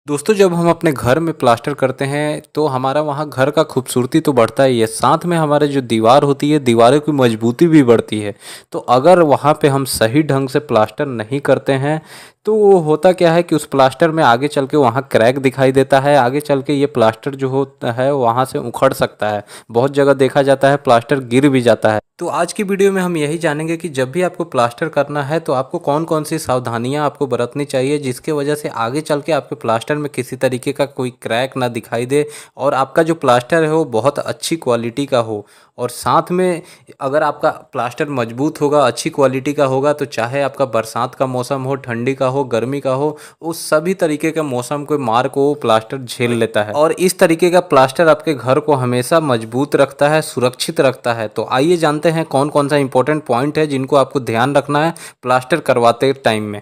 दोस्तों जब हम अपने घर में प्लास्टर करते हैं तो हमारा वहाँ घर का खूबसूरती तो बढ़ता ही है, साथ में हमारे जो दीवार होती है दीवारों की मजबूती भी बढ़ती है। तो अगर वहाँ पे हम सही ढंग से प्लास्टर नहीं करते हैं तो वो होता क्या है कि उस प्लास्टर में आगे चल के वहाँ क्रैक दिखाई देता है, आगे चल के ये प्लास्टर जो होता है वहाँ से उखड़ सकता है। बहुत जगह देखा जाता है प्लास्टर गिर भी जाता है। तो आज की वीडियो में हम यही जानेंगे कि जब भी आपको प्लास्टर करना है तो आपको कौन कौन सी सावधानियां आपको बरतनी चाहिए जिसके वजह से आगे चल के आपके प्लास्टर में किसी तरीके का कोई क्रैक ना दिखाई दे और आपका जो प्लास्टर है वो बहुत अच्छी क्वालिटी का हो। और साथ में अगर आपका प्लास्टर मजबूत होगा, अच्छी क्वालिटी का होगा, तो चाहे आपका बरसात का मौसम हो, ठंडी का हो, गर्मी का हो, उस सभी तरीके के मौसम के मार को वो प्लास्टर झेल लेता है और इस तरीके का प्लास्टर आपके घर को हमेशा मजबूत रखता है, सुरक्षित रखता है। तो आइए जानते हैं कौन कौन सा इंपॉर्टेंट पॉइंट है जिनको आपको ध्यान रखना है प्लास्टर करवाते टाइम में।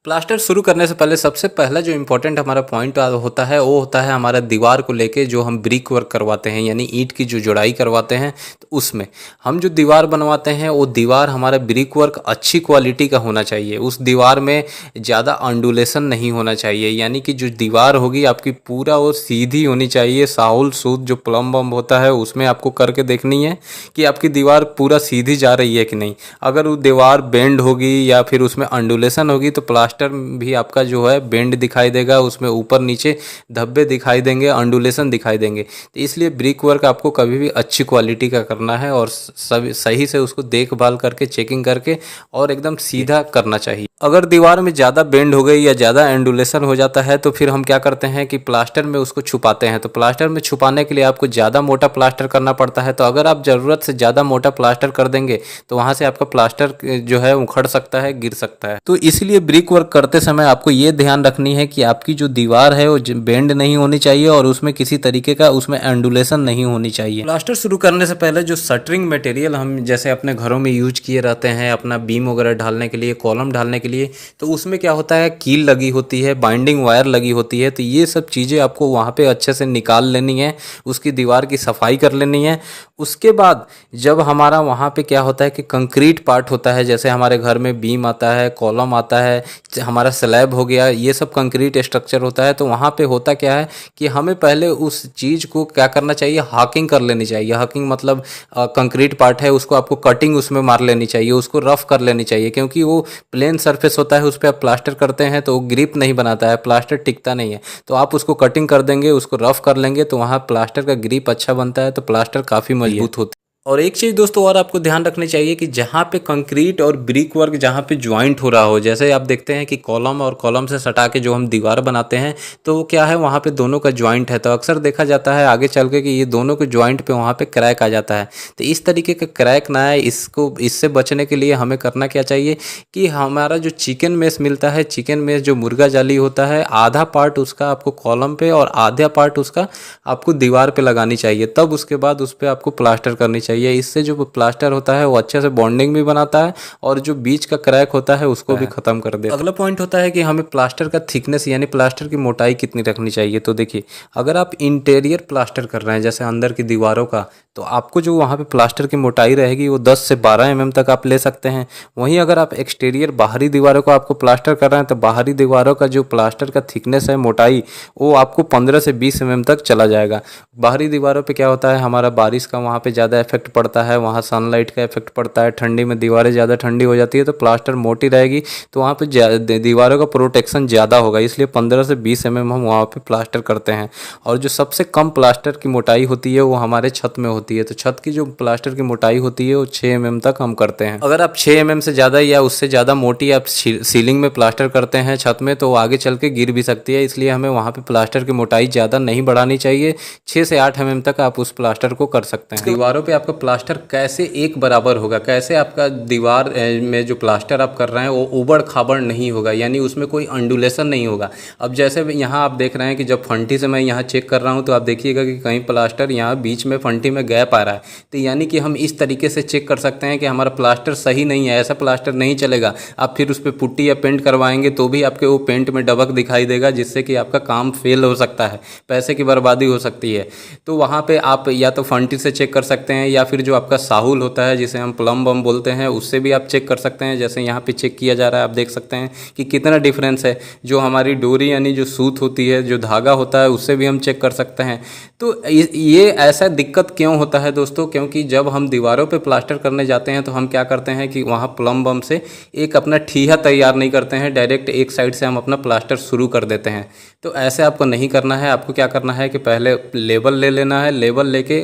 प्लास्टर शुरू करने से पहले सबसे पहला जो इम्पोर्टेंट हमारा पॉइंट होता है वो होता है हमारा दीवार को लेके जो हम ब्रिक वर्क करवाते हैं, यानी ईंट की जो जुड़ाई करवाते हैं। तो उसमें हम जो दीवार बनवाते हैं वो दीवार हमारा ब्रिक वर्क अच्छी क्वालिटी का होना चाहिए। उस दीवार में ज़्यादा अंडुलेशन नहीं होना चाहिए, यानी कि जो दीवार होगी आपकी पूरा वो सीधी होनी चाहिए। साहुल सूद जो प्लम बम होता है उसमें आपको करके देखनी है कि आपकी दीवार पूरा सीधी जा रही है कि नहीं। अगर वो दीवार बेंड होगी या फिर उसमें अंडुलेशन होगी तो प्लास्टर भी आपका जो है बेंड दिखाई देगा, उसमें ऊपर नीचे धब्बे दिखाई देंगे, अंडुलेशन दिखाई देंगे। तो इसलिए ब्रिक वर्क आपको कभी भी अच्छी क्वालिटी का करना है और सही से उसको देखभाल करके चेकिंग करके और एकदम सीधा करना चाहिए। अगर दीवार में ज़्यादा बेंड हो गई या ज़्यादा एंडुलेशन हो जाता है तो फिर हम क्या करते हैं कि प्लास्टर में उसको छुपाते हैं। तो प्लास्टर में छुपाने के लिए आपको ज़्यादा मोटा प्लास्टर करना पड़ता है। तो अगर आप ज़रूरत से ज़्यादा मोटा प्लास्टर कर देंगे तो वहाँ से आपका प्लास्टर जो है उखड़ सकता है, गिर सकता है। तो इसलिए ब्रिक वर्क करते समय आपको ये ध्यान रखनी है कि आपकी जो दीवार है वो बेंड नहीं होनी चाहिए और उसमें किसी तरीके का उसमें एंडुलेशन नहीं होनी चाहिए। प्लास्टर शुरू करने से पहले जो शटरिंग मटेरियल हम जैसे अपने घरों में यूज किए रहते हैं अपना बीम वगैरह ढालने के लिए, कॉलम ढालने के लिए, तो उसमें क्या होता है कील लगी होती है, बाइंडिंग वायर लगी होती है। तो ये सब चीज़ें आपको वहाँ पे अच्छे से निकाल लेनी है, उसकी दीवार की सफाई कर लेनी है। उसके बाद जब हमारा वहाँ पे क्या होता है कि कंक्रीट पार्ट होता है, जैसे हमारे घर में बीम आता है, कॉलम आता है, हमारा स्लैब हो गया, ये सब कंक्रीट स्ट्रक्चर होता है। तो वहाँ पे होता क्या है कि हमें पहले उस चीज़ को क्या करना चाहिए, हाकिंग कर लेनी चाहिए। हाकिंग मतलब कंक्रीट पार्ट है उसको आपको कटिंग उसमें मार लेनी चाहिए, उसको रफ कर लेनी चाहिए, क्योंकि वो प्लेन सरफेस होता है उस पर आप प्लास्टर करते हैं तो वो ग्रिप नहीं बनाता है, प्लास्टर टिकता नहीं है। तो आप उसको कटिंग कर देंगे, उसको रफ कर लेंगे तो वहाँ प्लास्टर का ग्रिप अच्छा बनता है, तो प्लास्टर काफ़ी मजबूत होता है। और एक चीज़ दोस्तों और आपको ध्यान रखनी चाहिए कि जहाँ पे कंक्रीट और ब्रिक वर्क जहाँ पे ज्वाइंट हो रहा हो, जैसे आप देखते हैं कि कॉलम और कॉलम से सटा के जो हम दीवार बनाते हैं तो वो क्या है वहाँ पे दोनों का ज्वाइंट है, तो अक्सर देखा जाता है आगे चल के कि ये दोनों के ज्वाइंट पे वहाँ पे क्रैक आ जाता है। तो इस तरीके का क्रैक ना आए, इससे बचने के लिए हमें करना क्या चाहिए कि हमारा जो चिकन मेस मिलता है, चिकन मेस जो मुर्गा जाली होता है, आधा पार्ट उसका आपको कॉलम पे और आधा पार्ट उसका आपको दीवार पे लगानी चाहिए। तब उसके बाद उस पर आपको प्लास्टर करनी चाहिए। इससे जो प्लास्टर होता है वो अच्छे से बॉन्डिंग भी बनाता है और जो बीच का क्रैक होता है उसको भी खत्म कर देता है। अगला पॉइंट होता है कि हमें प्लास्टर का थिकनेस यानी प्लास्टर की मोटाई कितनी रखनी चाहिए। तो देखिए, अगर आप इंटीरियर प्लास्टर कर रहे हैं जैसे अंदर की दीवारों का, तो आपको जो वहाँ पे प्लास्टर की मोटाई रहेगी वो 10 से 12 mm तक आप ले सकते हैं। वहीं अगर आप एक्सटीरियर बाहरी दीवारों को आपको प्लास्टर कर रहे हैं तो बाहरी दीवारों का जो प्लास्टर का थिकनेस है, मोटाई, वो आपको 15 से 20 mm तक चला जाएगा। बाहरी दीवारों पे क्या होता है, हमारा बारिश का वहाँ पे ज़्यादा इफेक्ट पड़ता है, वहाँ सनलाइट का इफेक्ट पड़ता है, ठंडी में दीवारें ज़्यादा ठंडी हो जाती है तो प्लास्टर मोटी रहेगी, तो वहाँ पे दीवारों का प्रोटेक्शन ज़्यादा होगा। इसलिए 15 से 20 mm हम वहाँ पे प्लास्टर करते हैं। और जो सबसे कम प्लास्टर की मोटाई होती है वो हमारे छत में होती है। तो छत की जो प्लास्टर की मोटाई होती है वो 6 mm तक हम करते हैं। अगर आप 6 mm से ज़्यादा या उससे ज़्यादा मोटी आप सीलिंग में प्लास्टर करते हैं छत में तो आगे चल के गिर भी सकती है, इसलिए हमें वहाँ पे प्लास्टर की मोटाई ज़्यादा नहीं बढ़ानी चाहिए। 6 से 8 mm तक आप उस प्लास्टर को कर सकते हैं। दीवारों पे आपका प्लास्टर कैसे एक बराबर होगा, कैसे आपका दीवार में जो प्लास्टर आप कर रहे हैं वो उबड़ खाबड़ नहीं होगा, यानी उसमें कोई अंडुलेशन नहीं होगा। अब जैसे यहाँ आप देख रहे हैं कि जब फंटी से मैं यहाँ चेक कर रहा हूँ तो आप देखिएगा कि कहीं प्लास्टर यहाँ बीच में फंटी में गैप आ रहा है, तो यानी कि हम इस तरीके से चेक कर सकते हैं कि हमारा प्लास्टर सही नहीं है। ऐसा प्लास्टर नहीं चलेगा, आप फिर उस पर पुट्टी या पेंट करवाएंगे तो भी आपके वो पेंट में डबक दिखाई देगा, जिससे कि आपका काम फेल हो सकता है, पैसे की बर्बादी हो सकती है। तो वहाँ पे आप या तो फंटी से चेक कर सकते हैं या फिर जो आपका साहुल होता है जिसे हम प्लम बम बोलते हैं, उससे भी आप चेक कर सकते हैं। जैसे यहाँ पे चेक किया जा रहा है, आप देख सकते हैं कि कितना डिफरेंस है। जो हमारी डोरी यानी जो सूत होती है, जो धागा होता है, उससे भी हम चेक कर सकते हैं। तो ये ऐसा दिक्कत क्यों होता है दोस्तों? क्योंकि जब हम दीवारों पे प्लास्टर करने जाते हैं तो हम क्या करते हैं कि वहाँ प्लम बम से एक अपना ठिया तैयार नहीं करते हैं, डायरेक्ट एक साइड से हम अपना प्लास्टर शुरू कर देते हैं। तो ऐसे आपको नहीं करना है। आपको क्या करना है कि पहले लेबल ले लेना है, लेबल लेके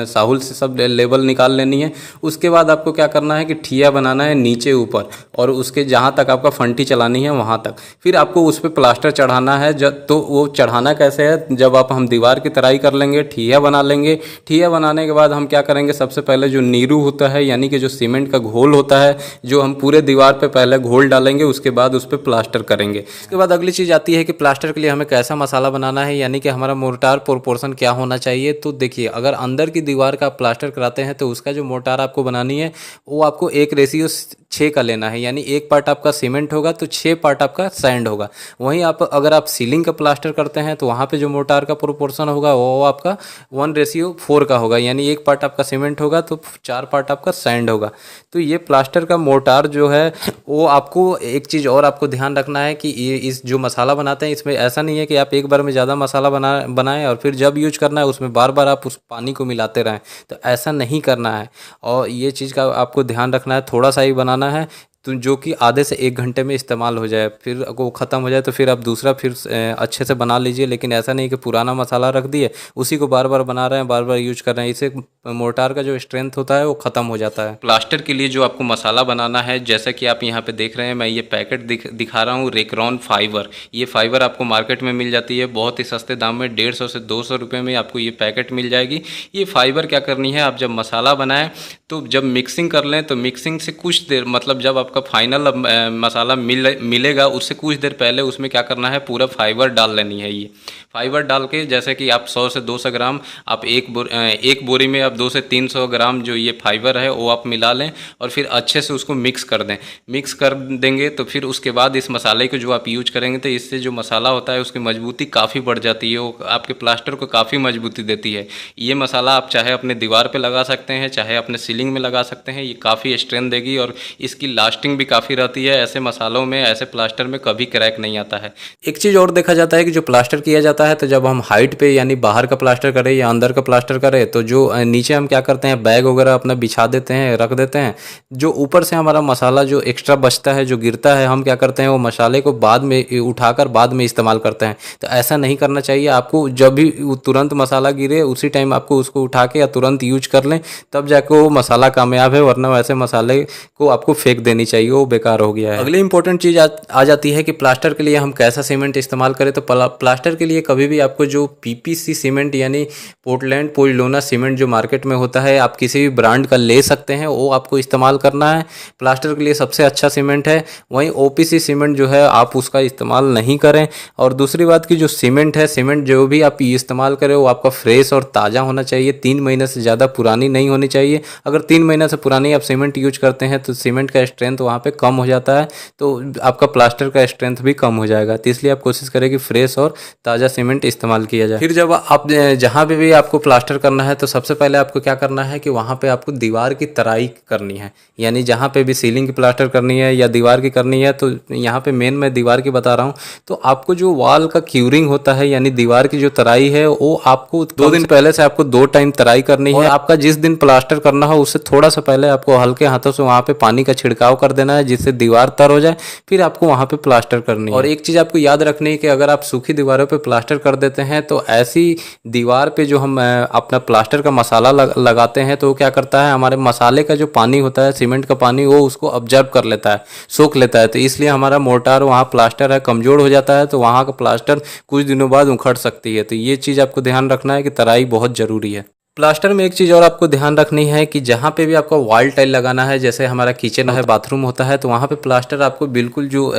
साहुल से सब लेबल निकाल लेनी है। उसके बाद आपको क्या करना है कि ठिया बनाना है नीचे ऊपर, और उसके जहाँ तक आपका फंटी चलानी है वहाँ तक। फिर आपको उस पर प्लास्टर चढ़ाना है। जब तो वो चढ़ाना कैसे है, जब आप हम दीवार की तराई कर लेंगे, ठिया बना लेंगे। ठिया बनाने के बाद हम क्या करेंगे, सबसे पहले जो नीरू होता है यानी कि जो सीमेंट का घोल होता है, जो हम पूरे दीवार पे पहले घोल डालेंगे, उसके बाद उस पर प्लास्टर करेंगे। उसके बाद अगली चीज़ आती है कि प्लास्टर के लिए हमें कैसा मसाला बनाना है, यानी कि हमारा मोर्टार प्रोपोर्शन क्या होना चाहिए। तो देखिए, अगर अंदर की दीवार का प्लास्टर कराते हैं तो उसका जो मोर्टार आपको बनानी है वो आपको 1:6 का लेना है, यानी 1 पार्ट आपका सीमेंट होगा तो 6 पार्ट आपका सैंड होगा। वहीं आप अगर आप सीलिंग का प्लास्टर करते हैं तो वहाँ पे जो मोर्टार का प्रोपोर्शन होगा वो आपका 1:4 का होगा, यानी 1 पार्ट आपका सीमेंट होगा तो 4 पार्ट आपका सैंड होगा। तो ये प्लास्टर का मोर्टार जो है वो आपको एक चीज़ और आपको ध्यान रखना है कि ये इस जो मसाला बनाते हैं इसमें ऐसा नहीं है कि आप एक बार में ज़्यादा मसाला बनाएं और फिर जब यूज करना है उसमें बार बार आप उस पानी को मिलाते रहें। तो ऐसा नहीं करना है, और ये चीज़ का आपको ध्यान रखना है। थोड़ा सा ही बनाना है, तो जो कि आधे से 1 घंटे में इस्तेमाल हो जाए। फिर वो ख़त्म हो जाए तो फिर आप दूसरा फिर अच्छे से बना लीजिए। लेकिन ऐसा नहीं कि पुराना मसाला रख दिए, उसी को बार बार बना रहे हैं, बार बार यूज कर रहे हैं। इससे मोर्टार का जो स्ट्रेंथ होता है वो ख़त्म हो जाता है। प्लास्टर के लिए जो आपको मसाला बनाना है, जैसा कि आप यहाँ पे देख रहे हैं, मैं ये पैकेट दिखा रहा हूँ, रेक्रॉन फाइबर। ये फाइबर आपको मार्केट में मिल जाती है बहुत ही सस्ते दाम में, 150 से 200 रुपये में आपको ये पैकेट मिल जाएगी। ये फाइबर क्या करनी है, आप जब मसाला बनाएं तो जब मिक्सिंग कर लें तो मिक्सिंग से कुछ देर, मतलब जब आपका फाइनल मसाला मिलेगा उससे कुछ देर पहले उसमें क्या करना है, पूरा फाइबर डाल लेनी है। ये फाइबर डाल के, जैसे कि आप 100 से 200 ग्राम, आप एक बोरी में आप 200 से 300 ग्राम जो ये फाइबर है वो आप मिला लें और फिर अच्छे से उसको मिक्स कर दें। मिक्स कर देंगे तो फिर उसके बाद इस मसाले को जो आप यूज करेंगे तो इससे जो मसाला होता है उसकी मजबूती काफ़ी बढ़ जाती है, वो आपके प्लास्टर को काफ़ी मजबूती देती है। ये मसाला आप चाहे अपने दीवार पर लगा सकते हैं, चाहे अपने सीलिंग में लगा सकते हैं। ये काफ़ी स्ट्रेंथ देगी और इसकी लास्टिंग भी काफ़ी रहती है। ऐसे मसालों में, ऐसे प्लास्टर में कभी क्रैक नहीं आता है। एक चीज़ और देखा जाता है कि जो प्लास्टर किया जाता है तो जब हम हाइट पे यानी बाहर का प्लास्टर करें या अंदर का प्लास्टर करें तो जो नीचे हम क्या करते हैं, बैग वगैरह अपना बिछा देते हैं, रख देते हैं। जो ऊपर से हमारा मसाला जो एक्स्ट्रा बचता है, जो गिरता है, हम क्या करते हैं वो मसाले को बाद में उठाकर बाद में इस्तेमाल करते हैं। तो ऐसा नहीं करना चाहिए। आपको जब भी तुरंत मसाला गिरे उसी टाइम आपको उसको उठा के या तुरंत यूज कर लें, तब जाकर वो मसाला कामयाब है, वरना वैसे मसाले को आपको फेंक देनी चाहिए, वो बेकार हो गया है। अगली इंपॉर्टेंट चीज़ आ जाती है कि प्लास्टर के लिए हम कैसा सीमेंट इस्तेमाल करें। तो प्लास्टर के लिए कभी भी आपको जो पीपीसी सीमेंट यानी पोर्टलैंड पोजिडोना सीमेंट जो मार्केट में होता है, आप किसी भी ब्रांड का ले सकते हैं, वो आपको इस्तेमाल करना है। प्लास्टर के लिए सबसे अच्छा सीमेंट है। वहीं ओपीसी सीमेंट जो है आप उसका इस्तेमाल नहीं करें। और दूसरी बात की जो सीमेंट है, सीमेंट जो भी आप इस्तेमाल करें वो आपका फ्रेश और ताज़ा होना चाहिए। 3 महीने से ज़्यादा पुरानी नहीं होनी चाहिए। अगर 3 महीने से पुरानी आप सीमेंट यूज करते हैं तो सीमेंट का स्ट्रेंथ वहाँ पे कम हो जाता है, तो आपका प्लास्टर का स्ट्रेंथ भी कम हो जाएगा। तो इसलिए आप कोशिश करें कि फ्रेश और ताज़ा सीमेंट इस्तेमाल किया जाए। फिर जब आप जहाँ पे भी आपको प्लास्टर करना है तो सबसे पहले आपको क्या करना है कि वहाँ पे आपको दीवार की तराई करनी है। यानी जहाँ पे भी सीलिंग की प्लास्टर करनी है या दीवार की करनी है, तो यहाँ पे मेन मैं दीवार की बता रहा हूँ। तो आपको जो वॉल का क्यूरिंग होता है यानी दीवार की जो तराई है, वो आपको 2 दिन पहले से आपको 2 टाइम तराई करनी है। आपका जिस दिन प्लास्टर करना हो उससे थोड़ा सा पहले आपको हल्के हाथों से वहाँ पे पानी का छिड़काव कर देना है, जिससे दीवार तर हो जाए। फिर आपको वहाँ पे प्लास्टर करनी है। और एक चीज़ आपको याद रखनी है कि अगर आप सूखी दीवारों पे प्लास्टर कर देते हैं तो ऐसी दीवार पे जो हम अपना प्लास्टर का मसाला लगाते हैं तो वो क्या करता है, हमारे मसाले का जो पानी होता है, सीमेंट का पानी, वो उसको ऑब्जर्व कर लेता है, सोख लेता है। तो इसलिए हमारा मोर्टार वहाँ प्लास्टर है कमज़ोर हो जाता है, तो वहाँ का प्लास्टर कुछ दिनों बाद उखड़ सकती है। तो ये चीज़ आपको ध्यान रखना है कि तराई बहुत ज़रूरी है। प्लास्टर में एक चीज़ और आपको ध्यान रखनी है कि जहाँ पे भी आपको वॉल टाइल लगाना है, जैसे हमारा किचन है, बाथरूम होता है, तो वहाँ पे प्लास्टर आपको बिल्कुल जो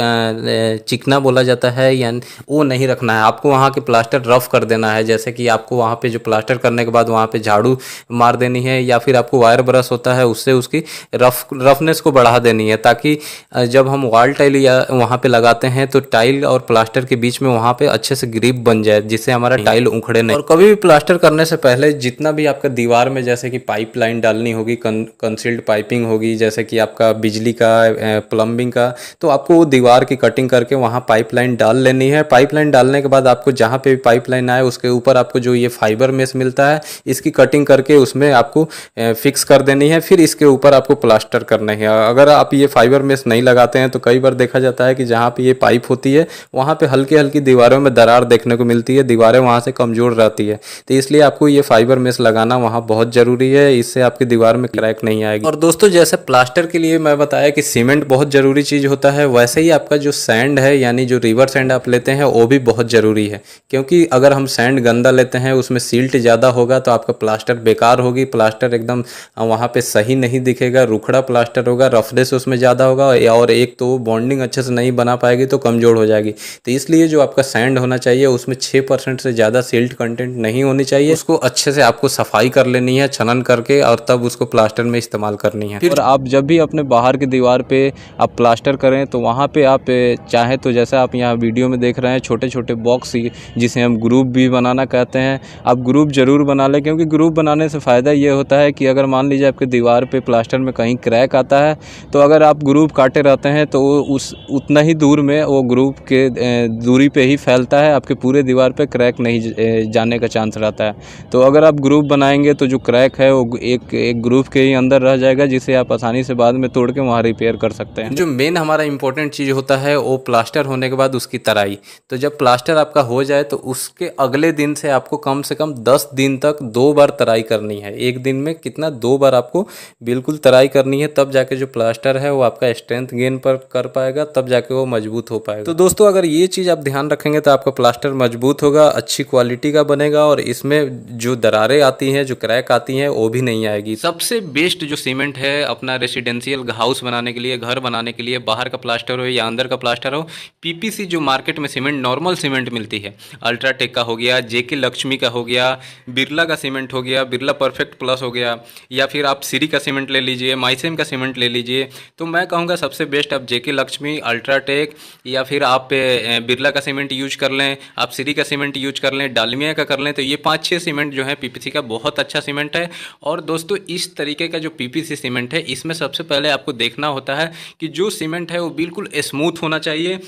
चिकना बोला जाता है या वो नहीं रखना है। आपको वहाँ के प्लास्टर रफ कर देना है। जैसे कि आपको वहाँ पे जो प्लास्टर करने के बाद वहाँ पे झाड़ू मार देनी है, या फिर आपको वायर ब्रश होता है उससे उसकी रफनेस को बढ़ा देनी है, ताकि जब हम वॉल टाइल या वहाँ पे लगाते हैं तो टाइल और प्लास्टर के बीच में वहाँ पे अच्छे से ग्रिप बन जाए, जिससे हमारा टाइल उखड़े नहीं। और कभी भी प्लास्टर करने से पहले जितना भी भी आपका दीवार में जैसे कि पाइपलाइन डालनी होगी, कंसील्ड पाइपिंग होगी, जैसे कि आपका बिजली का, प्लम्बिंग का, तो आपको वो दीवार की कटिंग करके वहाँ पाइपलाइन डाल लेनी है। पाइपलाइन डालने के बाद आपको जहाँ पे भी पाइपलाइन आए उसके ऊपर आपको जो ये फाइबर मेश मिलता है, इसकी कटिंग करके उसमें आपको फिक्स कर देनी है। फिर इसके ऊपर आपको प्लास्टर करना है। अगर आप ये फाइबर मेश नहीं लगाते हैं तो कई बार देखा जाता है कि जहाँ पे ये पाइप होती है वहाँ पे हल्की हल्की दीवारों में दरार देखने को मिलती है, दीवारें वहाँ से कमज़ोर रहती है। तो इसलिए आपको ये फाइबर मेश लगाना वहाँ बहुत ज़रूरी है, इससे आपकी दीवार में क्रैक नहीं आएगी। और दोस्तों, जैसे प्लास्टर के लिए मैं बताया कि सीमेंट बहुत ज़रूरी चीज़ होता है, वैसे ही आपका जो सैंड है, यानी जो रिवर सैंड आप लेते हैं, वो भी बहुत ज़रूरी है। क्योंकि अगर हम सैंड गंदा लेते हैं, उसमें सिल्ट ज़्यादा होगा तो आपका प्लास्टर बेकार होगी, प्लास्टर एकदम वहाँ पे सही नहीं दिखेगा, रुखड़ा प्लास्टर होगा, रफनेस उसमें ज़्यादा होगा, और एक तो बॉन्डिंग अच्छे से नहीं बना पाएगी तो कमज़ोर हो जाएगी। तो इसलिए जो आपका सैंड होना चाहिए उसमें 6% से ज़्यादा सिल्ट कंटेंट नहीं होनी चाहिए। उसको अच्छे से आपको सफाई कर लेनी है छनन करके, और तब उसको प्लास्टर में इस्तेमाल करनी है। फिर आप जब भी अपने बाहर की दीवार पे आप प्लास्टर करें तो वहाँ पे आप चाहे तो जैसा आप यहाँ वीडियो में देख रहे हैं, छोटे छोटे बॉक्स जिसे हम ग्रुप भी बनाना कहते हैं, आप ग्रुप ज़रूर बना लें। क्योंकि ग्रुप बनाने से फ़ायदा ये होता है कि अगर मान लीजिए आपके दीवार पे प्लास्टर में कहीं क्रैक आता है, तो अगर आप ग्रुप काटे रहते हैं तो उस उतना ही दूर में वो ग्रुप के दूरी पे ही फैलता है, आपके पूरे दीवार पे क्रैक नहीं जाने का चांस रहता है। तो अगर आप ग्रुप बनाएंगे तो जो क्रैक है वो एक ग्रुप के ही अंदर रह जाएगा, जिसे आप आसानी से बाद में तोड़ के वहाँ रिपेयर कर सकते हैं। जो मेन हमारा इंपॉर्टेंट चीज़ होता है वो प्लास्टर होने के बाद उसकी तराई। तो जब प्लास्टर आपका हो जाए तो उसके अगले दिन से आपको कम से कम 10 दिन तक 2 बार तराई करनी है। एक दिन में कितना, 2 बार आपको बिल्कुल तराई करनी है, तब जाके जो प्लास्टर है वो आपका स्ट्रेंथ गेन पर कर पाएगा, तब जाके वो मजबूत हो पाएगा। तो दोस्तों, अगर ये चीज़ आप ध्यान रखेंगे तो आपका प्लास्टर मजबूत होगा, अच्छी क्वालिटी का बनेगा, और इसमें जो दरारें आती हैं, जो क्रैक आती हैं, वो भी नहीं आएगी। सबसे बेस्ट जो सीमेंट है अपना रेसिडेंशियल हाउस बनाने के लिए, घर बनाने के लिए, बाहर का प्लास्टर हो या अंदर का प्लास्टर हो, पीपीसी जो मार्केट में सीमेंट, नॉर्मल सीमेंट मिलती है, अल्ट्राटेक का हो गया, जेके लक्ष्मी का हो गया, बिरला का सीमेंट हो गया, बिरला परफेक्ट प्लस हो गया, या फिर आप सीरी का सीमेंट ले लीजिए, माइसेम का सीमेंट ले लीजिए। तो मैं कहूँगा सबसे बेस्ट आप जेके लक्ष्मी, अल्ट्राटेक, या फिर आप बिरला का सीमेंट यूज कर लें, आप सीरी का सीमेंट यूज कर लें, डालमिया का कर लें। तो ये 5-6 सीमेंट जो है पीपीसी का बहुत अच्छा सीमेंट है। और दोस्तों, इस तरीके का जो पीपीसी सीमेंट है, इसमें सबसे पहले आपको देखना होता है कि जो सीमेंट है वो बिल्कुल स्मूथ होना चाहिए।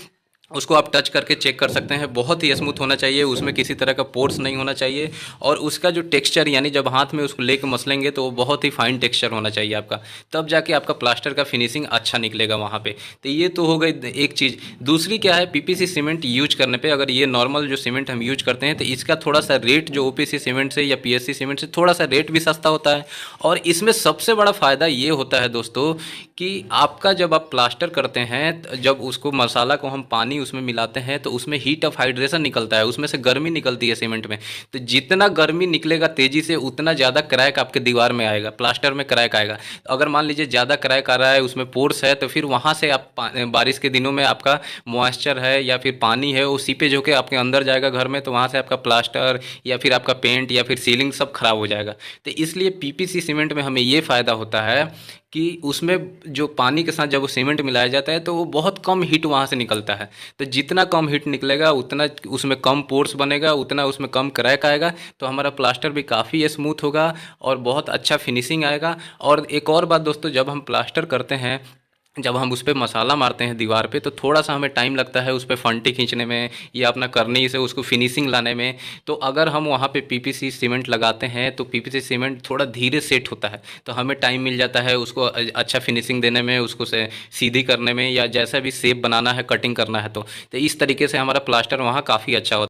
उसको आप टच करके चेक कर सकते हैं, बहुत ही स्मूथ होना चाहिए, उसमें किसी तरह का पोर्स नहीं होना चाहिए। और उसका जो टेक्सचर, यानी जब हाथ में उसको लेके मसलेंगे तो वो बहुत ही फाइन टेक्सचर होना चाहिए आपका, तब जाके आपका प्लास्टर का फिनिशिंग अच्छा निकलेगा वहाँ पे। तो ये तो हो गई एक चीज़। दूसरी क्या है, पीपीसी सीमेंट यूज करने पे, अगर ये नॉर्मल जो सीमेंट हम यूज करते हैं तो इसका थोड़ा सा रेट जो ओपीसी सीमेंट से या पीएससी सीमेंट से थोड़ा सा रेट भी सस्ता होता है। और इसमें सबसे बड़ा फ़ायदा ये होता है दोस्तों कि आपका जब आप प्लास्टर करते हैं, जब उसको मसाला को हम पानी उसमें मिलाते हैं तो उसमें हीट ऑफ हाइड्रेशन निकलता है, उसमें से गर्मी निकलती है सीमेंट में। तो जितना गर्मी निकलेगा तेजी से, उतना ज़्यादा क्रैक आपके दीवार में आएगा, प्लास्टर में क्रैक आएगा। अगर मान लीजिए ज़्यादा क्रैक आ रहा है, उसमें पोर्स है, तो फिर वहाँ से आप बारिश के दिनों में आपका मॉइस्चर है या फिर पानी है, वो सीपेज होकर आपके अंदर जाएगा घर में, तो वहाँ से आपका प्लास्टर या फिर आपका पेंट या फिर सीलिंग सब खराब हो जाएगा। तो इसलिए पीपीसी सीमेंट में हमें ये फ़ायदा होता है कि उसमें जो पानी के साथ जब वो सीमेंट मिलाया जाता है तो वो बहुत कम हीट वहाँ से निकलता है। तो जितना कम हीट निकलेगा उतना उसमें कम पोर्स बनेगा, उतना उसमें कम क्रैक आएगा, तो हमारा प्लास्टर भी काफ़ी स्मूथ होगा और बहुत अच्छा फिनिशिंग आएगा। और एक और बात दोस्तों, जब हम प्लास्टर करते हैं, जब हम उस पर मसाला मारते हैं दीवार पे, तो थोड़ा सा हमें टाइम लगता है उस पर फंटी खींचने में या अपना करनी से उसको फिनिशिंग लाने में। तो अगर हम वहाँ पे पीपीसी सीमेंट लगाते हैं तो पीपीसी सीमेंट थोड़ा धीरे सेट होता है, तो हमें टाइम मिल जाता है उसको अच्छा फिनिशिंग देने में, उसको से सीधी करने में, या जैसा भी शेप बनाना है, कटिंग करना है। तो इस तरीके से हमारा प्लास्टर वहाँ काफ़ी अच्छा होता है।